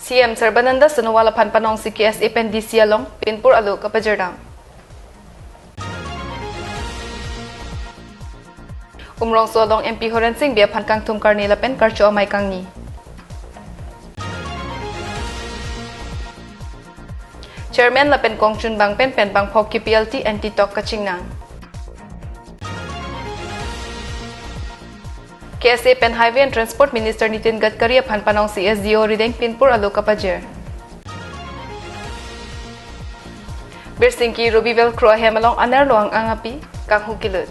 CM Sarbananda Sonowala Panpanong si KSA Pendisia Long Pinpur Alu Kapajerdang. Umrong Solong MP Horen Singh Bia Pankang Tumkar Nila Pen Karcho Amay Kangni. Chairman Lapen Kongchun Bang Pen Pen Bang Pok PLT Anti Tok Kachingnang. KSA Pen Highway and Transport Minister Nitin Gadkari Panpanong CSDO Rideng Pinpur Alu Kapajer. Birsingki Rubivel Kroa Hemalong Anar Loang Angapi Kang Hukilut.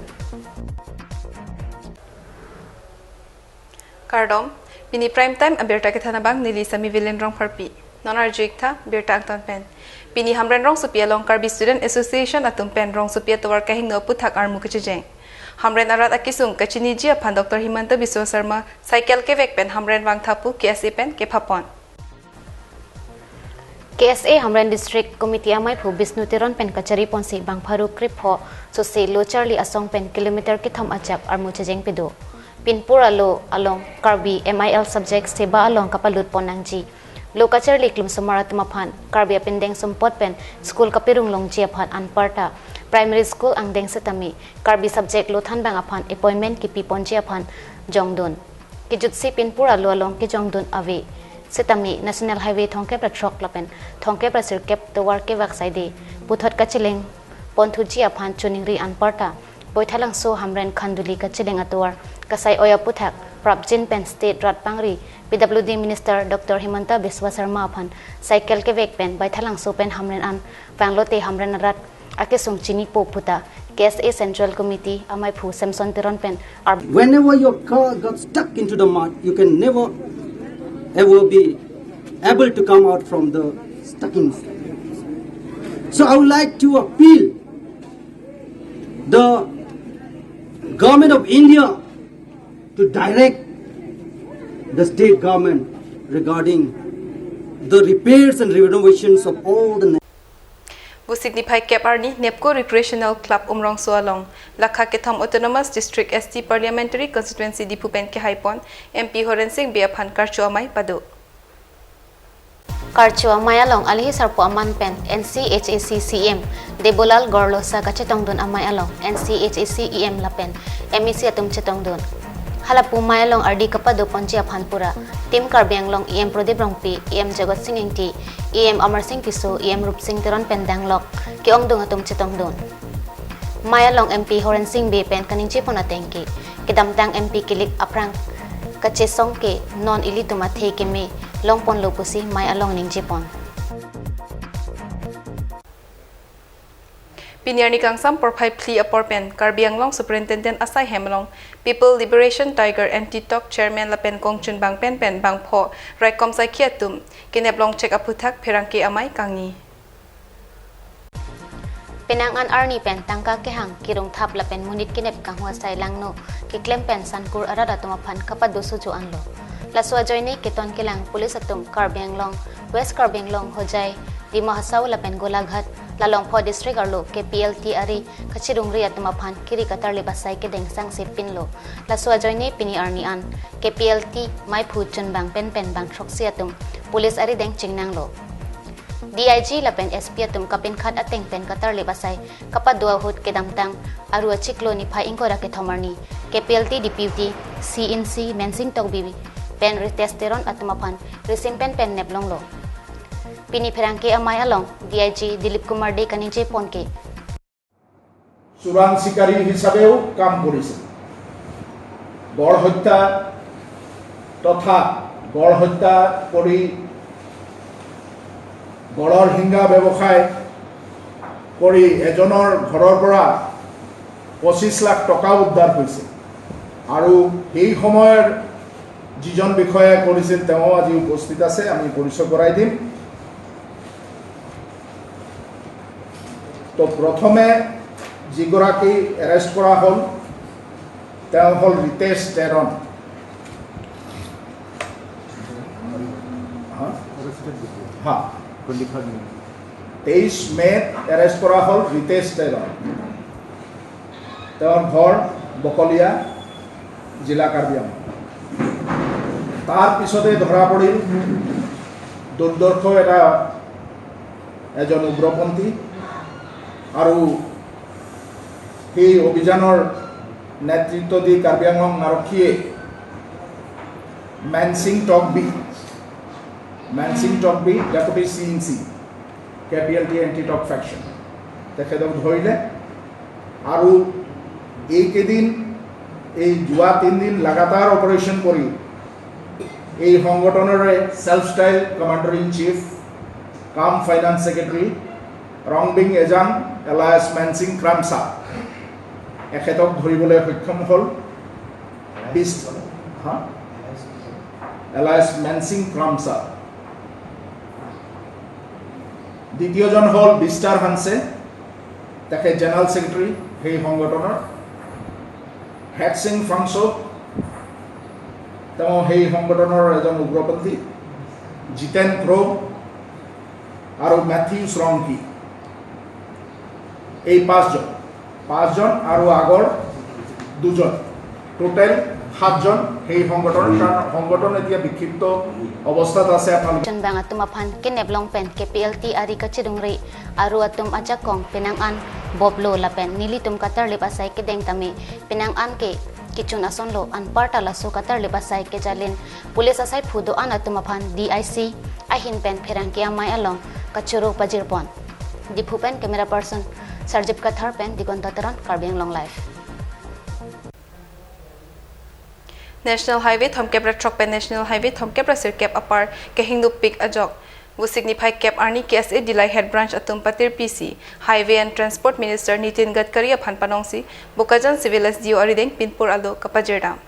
Kardom Pini Prime Time Abirta Kithanabang Nili Sami Villain Rong Parpi. Non-arjuikta Birta Angton Pen. Pini Hamren Rong Supia Long Karbi Student Association Atum Pen Rong Supia Tawar Kahing No Puthak Armu Kachijeng. Hamren Arat Akisung Kachiniji Apan Dr. Himanta Biswa Sharma Cycle Kevek Pen Hamren Wang Thapu KSA Pen Kepapon. KSA Hamren District Committee Amai Phu Bisnu Tiron Pen Kachari Ponsi Bang Pharu Krip Ho So Se Lo Charlie Asong Pen Kilometer Kitham Achap Armu Chajeng Pido. Pinpur Alo Along Karbi MIL Subject Seba Along Kapalut Ponangji. Lokachar liklum sumarat mapan Karbi Apindeng Sumpot Pen School Kapirung Long Jiaphan Anparta Primary School Angdeng Setami Karbi Subject Lothan Bang Apan Appointment Ki Pipon Jiaphan Jongdun Kijutsi Pinpur Alo Along Ki Jongdun Ave Setami National Highway Thongkep Trok Lapen Thongkep Sirkep Tawar Ke Vaksaide Puthot Kachileng Pontu Jiaphan Chuningri Anparta Boithalang So Hamren Khanduli Kachileng Atwar Kasai Oya Puthak Prabjin Pen State Rat Pangri PWD Minister Dr. Himanta Biswa Sharma Aphan Cycle Kevek Pen Baithalang So Pen Hamren An Panglote Hamren Rat Akesung Chini Po Puta KSA Central Committee Amai Phu Samson Tiron Pen Whenever your car got stuck into the mud, you can never ever be able to come out from the stucking. So I would like to appeal the government of India to direct the state government regarding the repairs and renovations of all the Busignify Kep Arni Nepco Recreational Club Umrong Soalong Lakha Ketham Autonomous District ST Parliamentary Constituency Dipupen Ke Haipon MP Horen Singh Bia Phan Karcho Amai Padu. Karcho Amai Along Alihi Sarpo Aman Pen NCHAC CM Debolal Gorlo Sa Kachetongdun Amai Along NCHAC EM Lapen MEC Atum Chetongdun Halapu Mayalong RD Kapado Ponji Aphanpura Tim Karbiang Long EM Prodip Rongpi EM Jagot Singh Engti EM Amar Singh Piso EM Rup Singh Tiron Pendang Lok Kiongdung Atum Chitongdon Mayalong MP Horen Singh Be Pen Kaningchi Ponatengki Kidamtang MP Kilik Aprang Kachesong Ke Non Ilituma Theke Me Longpon Lopusi Mayalong Ningjipon Pinyarni Kangsam Porpai Pli Aporpen Karbiang Long Superintendent Asai Hemlong People Liberation Tiger Anti-Tok Chairman Lapen Kongchun Bang Pen Pen Bang Po Raikom Sai Kiatum Kineblong Check Aputhak Perangki Amai Kangni Penangan Arni Pen Tangka Kehang Kirong Thap Lapen Munit Kinep Kanghua Sai Langno Kiklem Pen Sankur Arada Tumapan Kapado Suju Anlo Laswa Joyne Kiton Kilang Police Atum Karbiang Long West Karbiang Long Hojai di Mahasaw Lapen Golaghat Lalong Po District Arlo ke PLT Ari Kachirungri at Tumapan Kiri Katar Libasay ke Dengsang Sipinlo Laswa Joyne Pini Arnian ke PLT Mai Phu Chun Bang Pen Pen Bang Troksi Atum Police Ari Deng Chingnanglo DIG Lapen SP Atum Kapin Khat Ateng Pen Katar Libasay Kapadua Hut ke Damtang Arua Chiklo ni Pai Ingkora ke Thomarni ke PLT Deputy CNC Mensing Togbibi Pen Retesteron at Tumapan Risim Pen Pen Neblonglo Pini Perangke Amai Along DIG Dilip Kumar De Kaningche Ponke চোৰাং চিকাৰী হিচাপেও কাম কৰিছিল গড় হত্যা তথা গড় হত্যা কৰি গড়ৰ হিংগা ব্যৱসায় কৰি এজনৰ ঘৰৰ পৰা 25 লাখ টকা উদ্ধাৰ হৈছে আৰু এই সময়ৰ যিজন বিষয়া কৰিছিল তেওঁ আজি উপস্থিত আছে আমি পৰিচয় কৰাই দিম তো প্ৰথমে যিগৰাকী এৰেষ্ট কৰা হ'ল তেওঁ হ'ল ৰিতেশ তেৰণ হা 23 মে'ত এৰেষ্ট কৰা হ'ল ৰিতেশ তেৰণ তেওঁৰ ঘৰ বকলীয়া জিলা কাৰ্বি আংলং তাৰ পিছতে ধৰা পৰিল দুৰ্দৰ্শ এজন উগ্ৰপন্থী আৰু সেই অভিযানৰ নেতৃত্ব দি কাৰ্বি আংলং আৰক্ষীয়ে Mansing Takbi deputy CNC KPLT anti talk faction তেখেতক ধৰিলে আৰু এইকেইদিন এই যোৱা 3 দিন লাগাতাৰ অপাৰেশ্যন কৰি এই সংগঠনৰে self style commander in chief cum finance secretary Rongbing Ejang alias Mansing Kramsa এখেতক ধৰিবলৈ সক্ষম হ'ল এলায়েন্স মানসিং ক্ৰামসা দ্বিতীয়জন হ'ল বিস্তাৰ হানছে তেখেত জেনাৰেল সেক্ৰেটাৰী সেই সংগঠনৰ হেডসিং ফাংছো তেওঁ সেই সংগঠনৰ এজন উগ্ৰপন্থী জিতেন ক্ৰো আৰু মেথিউ শ্ৰংকি এই পাঁচজন আৰু আগৰ দুজন টোটেল 7জন সেই সংগঠন এতিয়া বিক্ষিপ্ত অৱস্থাত আছে আপোনালোকে জন bang atum aphan kenep long pen KPLT ari ka chidungri aru atum acha kong pinangan boblo lapen nili tum katar lepasai ke deng tami pinangan ke kichun ason lo an parta laso katar lepasai ke jalin pulis asai phudo an atum aphan DIC ahin pen pherang kia mai along kachuro pajirpon dipu pen camera person Sarjip Kathar pen dikontateran Karbi Anglong live National Highway thomkep ratrok pen National Highway thomkep rasir kep apar kahingdu pik ajok wo signify kep arni KSA Dilai Head Branch atum patir PC Highway and Transport Minister Nitin Gadkari aphan panongsi Bokajan Civil SDO arideng Pinpur alo kapajerdam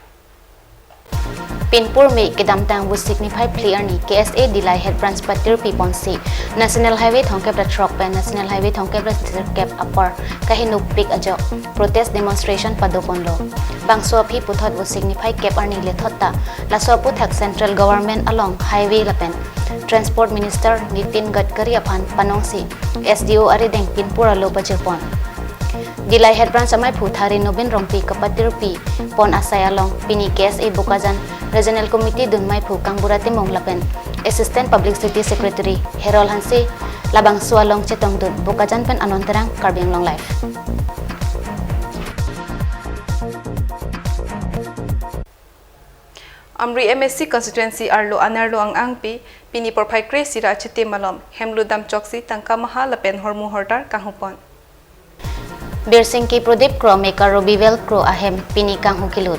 Pinpur me kedam tang wo signify clear ni KSA Dilai Head Branch patir piponsi National Highway thongkep ratrok pen National Highway thongkep rasir kep apar kahinu pik ajok protest demonstration padoponlo bangso phi puthot wo signify kep arni lethotta laso puthak central government along highway lapen Transport Minister Nitin Gadkari aphan panongsi SDO arideng Pinpur alo pajirpon Dilai Head Branch amai phuthari nobin rompi kapatir pi pon asai along pini KSA Bokajan Regional Committee dunmai phu kangburati monglapen Assistant Publicity Secretary Herol Hansi labang sualong chetong dun Bokajan pen anonterang Karbi Anglong live Amri MSC constituency arlo anarlo ang angpi pini porphai kre sira chete malom hemlu dam choksi tangka maha lapen hormu hortar kahupon Birsingki Prodip Kro Meka Robivel Kro ahem pini kang hukilut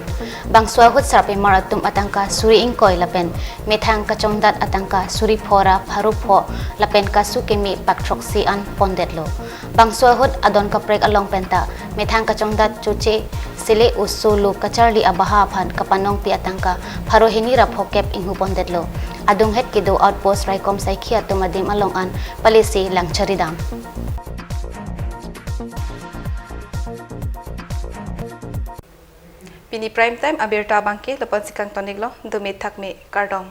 bangswa hut sarpe maratum atangka suri ingkoy lapen methang kachongdat atangka suri phora pharu pho lapen kasu kemi paktroksi an pondetlo bangswa hut adon kaprek along penta methang kachongdat chuche sile usulu kacharli abaha phan kapanong pi atangka pharo hini rapho kep inghu pondetlo adung het kido outpost raikom saikhia tumadim along an palisi langcharidam Pini prime time abirta bangke lapan sikang toniglo dumit thakme kardong